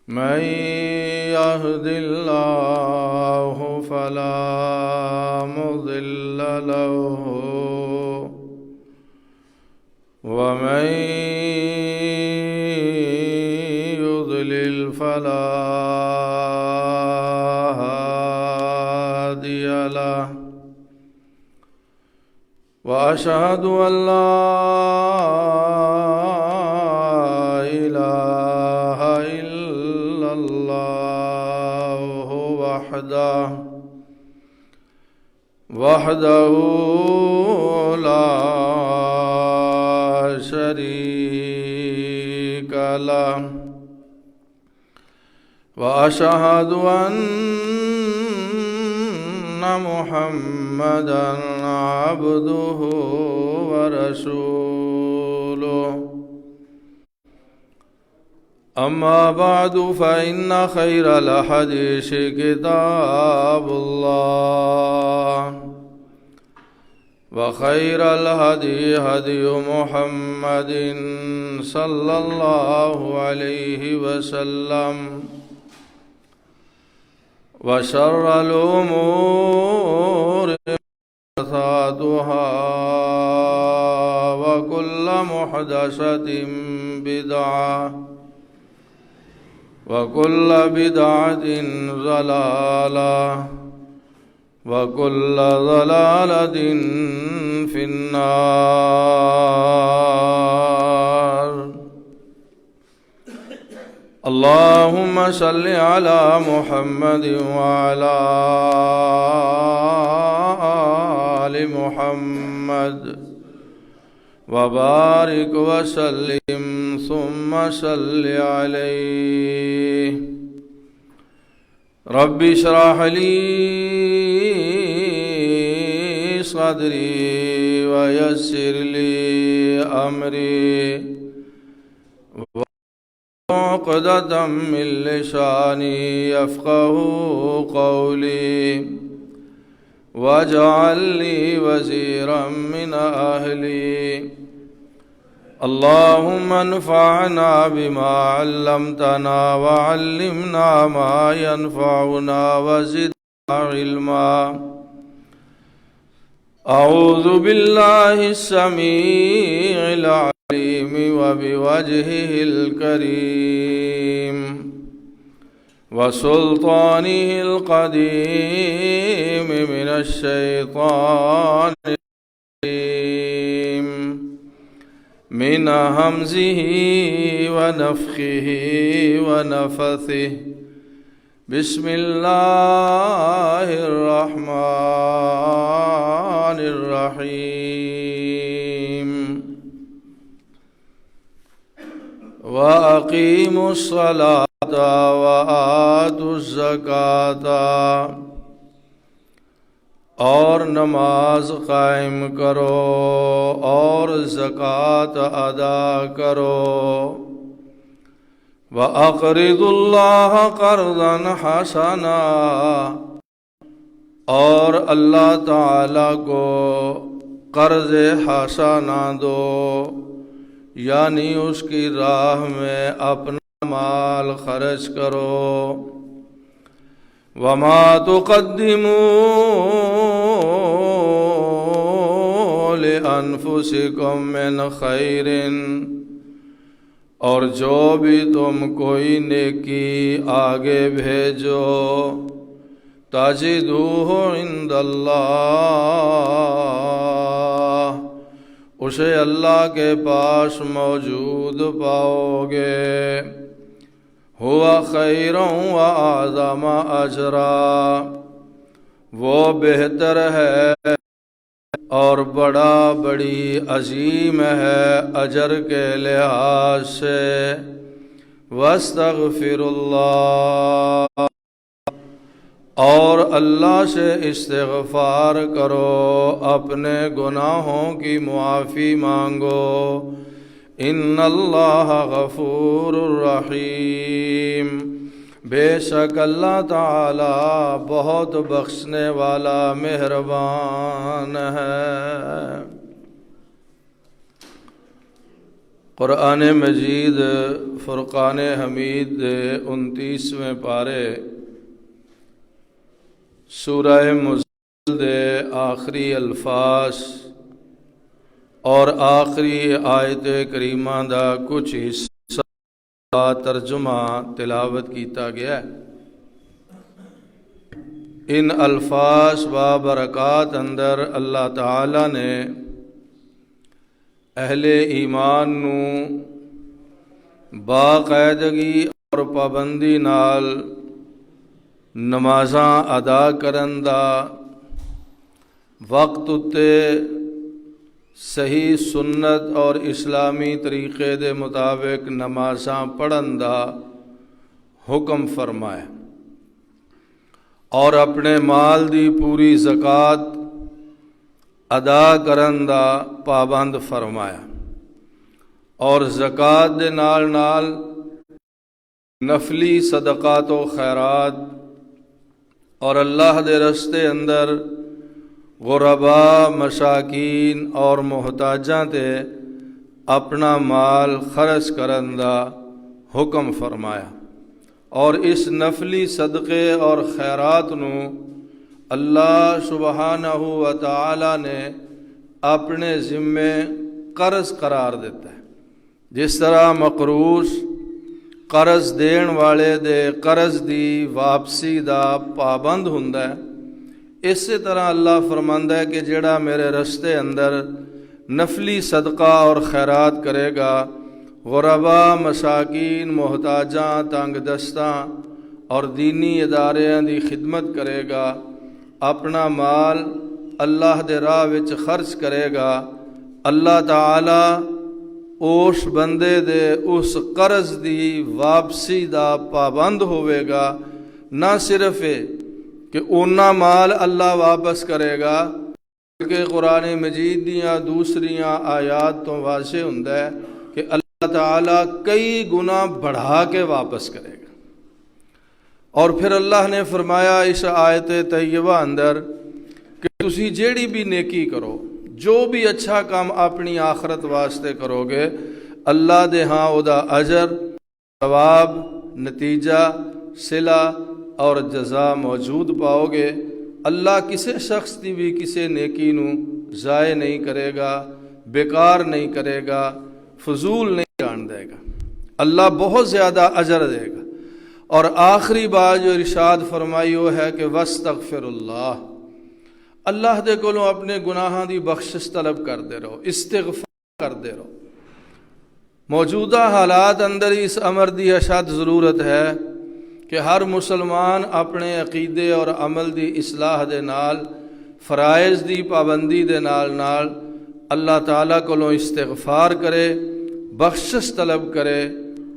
من يهد الله فلا مضل له ومن يضلل فلا هادي له وأشهد أن لا إله إلا الله وحده لا شريك له وأشهد أن محمدًا عبده ورسوله أما بعد فإن خير الحديث كتاب الله وخير الهدي هدي محمد صلى الله عليه وسلم وشر الأمور محدثاتها وكل محدثة بدعة وكل بدعة ضلالة وكل ضلالة في النار. اللهم صل على محمد وعلى آل محمد وبارك وسلم ثم صل عليه. رب اشرح لي صدري ويسر لي أمري عقدة من لساني يفقه قولي واجعل لي وزيرا من أهلي. اللهم انفعنا بما علمتنا وعلمنا ما ينفعنا وزدنا علما. أعوذ بالله السميع العليم وبوجهه الكريم وسلطانه القديم من الشيطان الرجيم من همزه ونفخه ونفثه. بسم الله الرحمن الرحيم. وأقيموا الصلاة وآتوا الزکاة، اور نماز قائم کرو اور زکوٰۃ ادا کرو. وَأَقْرِضُوا اللَّهَ قَرْضًا حَسَنًا، اور اللہ تعالی کو قرض حسنہ دو، یعنی اس کی راہ میں اپنا مال خرچ کرو. وَمَا تُقَدِّمُوا لِأَنفُسِكُم مِّنْ خَيْرٍ، اور جو بھی تم کوئی نیکی آگے بھیجو، تَجِدُوهُ عِندَ اللَّهِ، اسے اللہ کے پاس موجود پاؤ گے. ہوا خیر و اعظم اجرا، وہ بہتر ہے اور بڑی عظیم ہے اجر کے لحاظ سے. واستغفر اللہ، اور اللہ سے استغفار کرو، اپنے گناہوں کی معافی مانگو. ان اللہ غفور الرحیم، بے شک اللہ تعالی بہت بخشنے والا مہربان ہے. قرآن مجید فرقان حمید دے 29ویں پارے سورہ مزمل دے آخری الفاظ اور آخری آیت کریمہ دا کچھ حصہ ترجمہ تلاوت کیتا گیا ہے۔ ان الفاظ و برکات اندر اللہ تعالی نے اہل ایمان نو باقاعدگی اور پابندی نال نمازاں ادا کرن دا، وقت اتے صحیح سنت اور اسلامی طریقے دے مطابق نمازاں پڑھن دا حکم فرمایا، اور اپنے مال دی پوری زکوٰۃ ادا کرن دا پابند فرمایا، اور زکوٰۃ دے نال نال نفلی صدقات و خیرات اور اللہ دے رستے اندر غرباء، مساکین اور محتاجاں تے اپنا مال خرچ کرن دا حکم فرمایا۔ اور اس نفلی صدقے اور خیرات نو اللہ سبحانہ و تعالی نے اپنے ذمے قرض قرار دیتا ہے۔ جس طرح مقروض قرض دین والے دے قرض دی واپسی دا پابند ہوندا ہے، اسی طرح اللہ فرماندا ہے کہ جڑا میرے رستے اندر نفلی صدقہ اور خیرات کرے گا، غرباء، مساکین، محتاجاں، تنگ دستاں اور دینی اداریاں دی خدمت کرے گا، اپنا مال اللہ دے راہ وچ خرچ کرے گا، اللہ تعالی اس بندے دے اس قرض دی واپسی دا پابند ہوئے گا۔ نہ صرف کہ اونا مال اللہ واپس کرے گا، بلکہ قرآن مجید دیاں دوسریاں آیات تو واضح ہوندا ہے کہ اللہ تعالی کئی گنا بڑھا کے واپس کرے گا۔ اور پھر اللہ نے فرمایا اس آیت طیبہ اندر کہ تسی جیڑی بھی نیکی کرو، جو بھی اچھا کام اپنی آخرت واسطے کرو گے، اللہ دے ہاں او دا اجر، ثواب، نتیجہ، صلہ اور جزا موجود پاؤ گے۔ اللہ کسے شخص دی بھی کسے نیکی نو ضائع نہیں کرے گا، بیکار نہیں کرے گا، فضول نہیں جان دے گا، اللہ بہت زیادہ اجر دے گا۔ اور آخری بات جو ارشاد فرمائی وہ ہے کہ وَاسْتَغْفِرُ اللَّهِ، اللہ دے کولوں اپنے گناہاں دی بخشش طلب کردے رہو، استغفار کردے رہو۔ موجودہ حالات اندر اس امر دی اشد ضرورت ہے کہ ہر مسلمان اپنے عقیدے اور عمل دی اصلاح دے نال، فرائض دی پابندی دے نال نال اللہ تعالیٰ کولوں استغفار کرے، بخشش طلب کرے،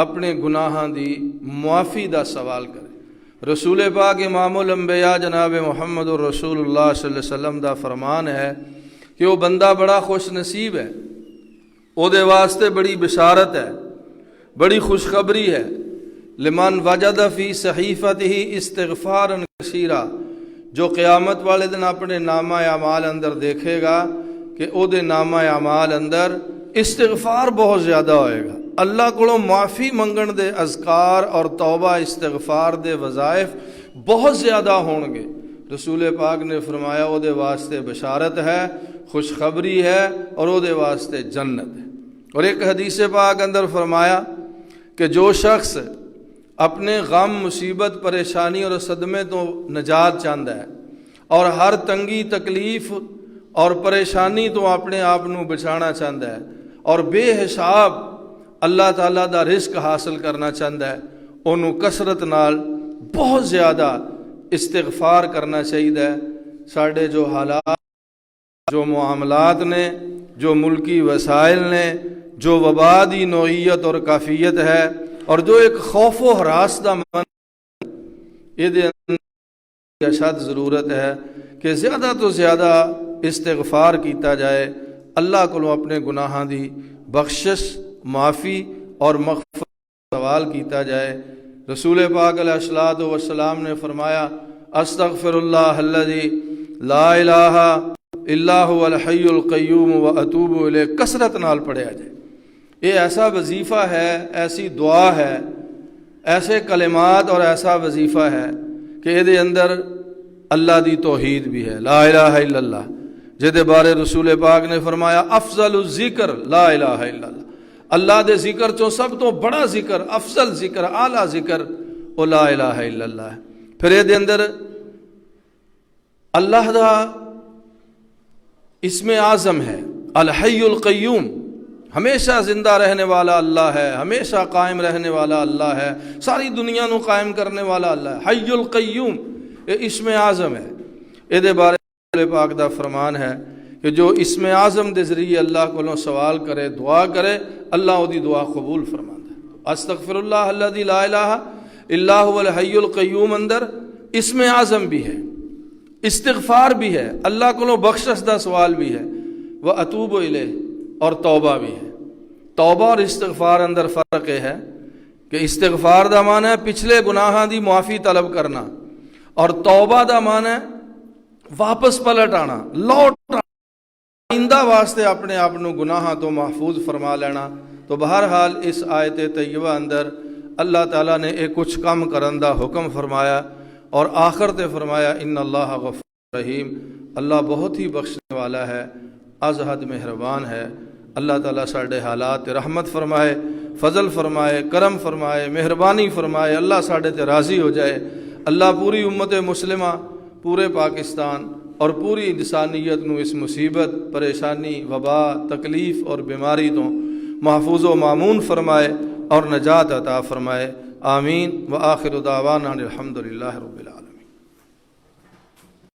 اپنے گناہاں دی معافی دا سوال کرے۔ رسول پاک امام الانبیاء جناب محمد رسول اللہ صلی اللہ علیہ وسلم دا فرمان ہے کہ وہ بندہ بڑا خوش نصیب ہے، او دے واسطے بڑی بشارت ہے، بڑی خوشخبری ہے۔ لمن وجد فی صحیفتہ استغفارا کثیرا، جو قیامت والے دن اپنے نامہ اعمال اندر دیکھے گا کہ او دے نامہ اعمال اندر استغفار بہت زیادہ ہوئے گا، اللہ کو معافی منگن دے اذکار اور توبہ استغفار دے وظائف بہت زیادہ ہون گے۔ رسول پاک نے فرمایا او دے واسطے بشارت ہے، خوشخبری ہے، اور او دے واسطے جنت ہے۔ اور ایک حدیث پاک اندر فرمایا کہ جو شخص اپنے غم، مصیبت، پریشانی اور صدمے تو نجات چاہتا ہے، اور ہر تنگی، تکلیف اور پریشانی تو اپنے آپ نو بچانا چاہتا ہے، اور بے حساب اللہ تعالیٰ دا رزق حاصل کرنا چاہتا ہے، انہوں کثرت نال بہت زیادہ استغفار کرنا چاہیے۔ ساڑھے جو حالات، جو معاملات نے، جو ملکی وسائل نے، جو وبا دی نوعیت اور کافیت ہے، اور جو ایک خوف و ہراس دا من، یہ دے اندر اشد ضرورت ہے کہ زیادہ تو زیادہ استغفار کیتا جائے، اللہ کو اپنے گناہاں دی بخشش، معافی اور مغفرت سوال کیتا جائے۔ رسول پاک علیہ الصلوۃ والسلام نے فرمایا استغفر اللہ الذی لا الہ الا هو الحی القیوم واتوب الیہ، کثرت نال پڑھیا جائے۔ یہ ایسا وظیفہ ہے، ایسی دعا ہے، ایسے کلمات اور ایسا وظیفہ ہے کہ یہ اندر اللہ دی توحید بھی ہے، لا الہ الا اللہ، جہدے بارے رسول پاک نے فرمایا افضل الذکر لا الہ الا اللہ، اللہ دے ذکر چوں سب تو بڑا ذکر، افضل ذکر، اعلیٰ ذکر وہ لا الہ الا اللہ ہے۔ پھر یہ اندر اللہ دا اسم اعظم ہے الحی القیوم، ہمیشہ زندہ رہنے والا اللہ ہے، ہمیشہ قائم رہنے والا اللہ ہے، ساری دنیا نو قائم کرنے والا اللہ ہے، حی القیوم، یہ اسم اعظم ہے۔ یہ بارے رسول پاک دا فرمان ہے کہ جو اسم اعظم دے ذریعے اللہ کو سوال کرے، دعا کرے، اللہ وہ دی دعا قبول فرماندا ہے۔ استغفر اللہ الذی لا الہ الا هو الحی القیوم اندر اسم اعظم بھی ہے، استغفار بھی ہے، اللہ کو بخشش دا سوال بھی ہے، واتوب الیہ، اور توبہ بھی ہے۔ توبہ اور استغفار اندر فرق یہ ہے کہ استغفار دا معنی ہے پچھلے گناہاں دی معافی طلب کرنا، اور توبہ دا معنی ہے واپس پلٹ آنا، لوٹ آنا، آئندہ واسطے اپنے آپ نو گناہاں تو محفوظ فرما لینا۔ تو بہرحال اس آیت طیبہ اندر اللہ تعالیٰ نے ایک کچھ کم کرن دا حکم فرمایا، اور آخر تے فرمایا ان اللہ غفور رحیم، اللہ بہت ہی بخشنے والا ہے، از حد مہربان ہے۔ اللہ تعالیٰ ساڈے حالات رحمت فرمائے، فضل فرمائے، کرم فرمائے، مہربانی فرمائے، اللہ ساڈے تے راضی ہو جائے۔ اللہ پوری امت مسلمہ، پورے پاکستان اور پوری انسانیت نو اس مصیبت، پریشانی، وبا، تکلیف اور بیماری تو محفوظ و معمون فرمائے اور نجات عطا فرمائے۔ آمین۔ وآخر دعوانا الحمدللہ رب العالمین۔